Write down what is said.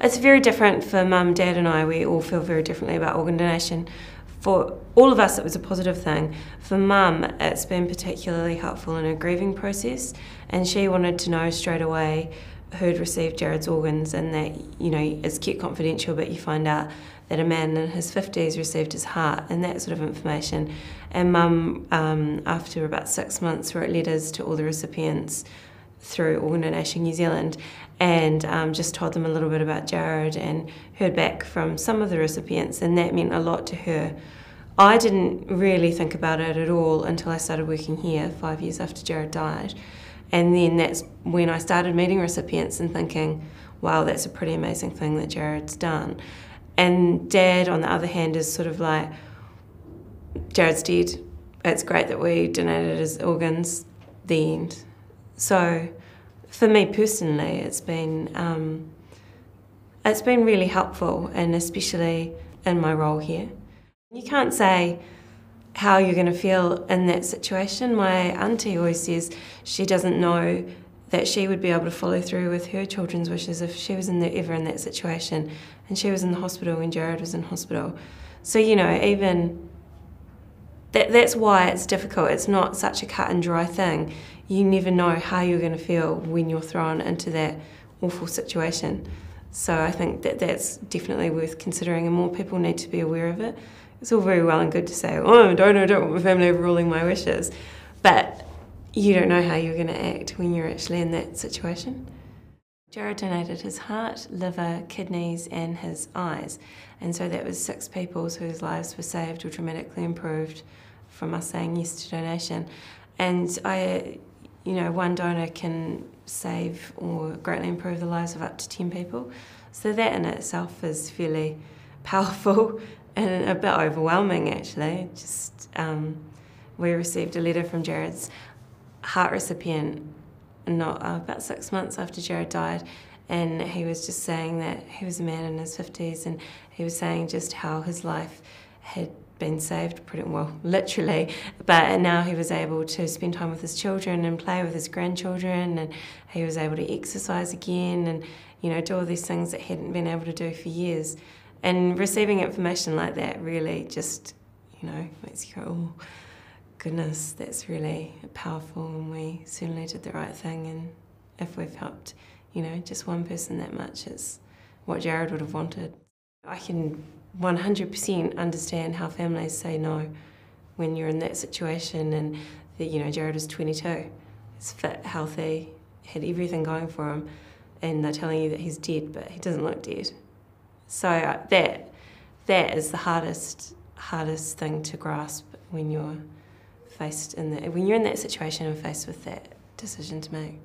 It's very different for Mum, Dad and I. We all feel very differently about organ donation. For all of us, it was a positive thing. For Mum, it's been particularly helpful in her grieving process, and she wanted to know straight away who'd received Jared's organs, and that, you know, it's kept confidential, but you find out that a man in his 50s received his heart, and that sort of information. And Mum, after about 6 months, wrote letters to all the recipients through Organ Donation New Zealand, and just told them a little bit about Jared, and heard back from some of the recipients, and that meant a lot to her. I didn't really think about it at all until I started working here 5 years after Jared died, and then that's when I started meeting recipients and thinking, wow, that's a pretty amazing thing that Jared's done. And Dad, on the other hand, is sort of like, Jared's dead, it's great that we donated his organs, the end. So for me personally, it's been really helpful, and especially in my role here. You can't say how you're going to feel in that situation. My auntie always says she doesn't know that she would be able to follow through with her children's wishes if she was ever in that situation, and she was in the hospital when Jared was in hospital. So, you know, even that's why it's difficult. It's not such a cut and dry thing. You never know how you're going to feel when you're thrown into that awful situation. So I think that that's definitely worth considering, and more people need to be aware of it. It's all very well and good to say, oh, I don't want my family overruling my wishes, but you don't know how you're going to act when you're actually in that situation. Jared donated his heart, liver, kidneys and his eyes, and so that was 6 people whose lives were saved or dramatically improved from us saying yes to donation. And you know, one donor can save or greatly improve the lives of up to 10 people. So that in itself is fairly powerful and a bit overwhelming, actually. Just we received a letter from Jared's heart recipient about 6 months after Jared died, and he was just saying that he was a man in his 50s, and he was saying just how his life had been saved pretty well, literally, but now he was able to spend time with his children and play with his grandchildren, and he was able to exercise again and, you know, do all these things that he hadn't been able to do for years. And receiving information like that really just, you know, makes you go, oh goodness, that's really powerful, and we certainly did the right thing, and if we've helped, you know, just one person that much, it's what Jared would have wanted. I can 100% understand how families say no when you're in that situation, and that, you know, Jared was 22, he's fit, healthy, had everything going for him, and they're telling you that he's dead, but he doesn't look dead. So that is the hardest thing to grasp when you're in that situation and faced with that decision to make.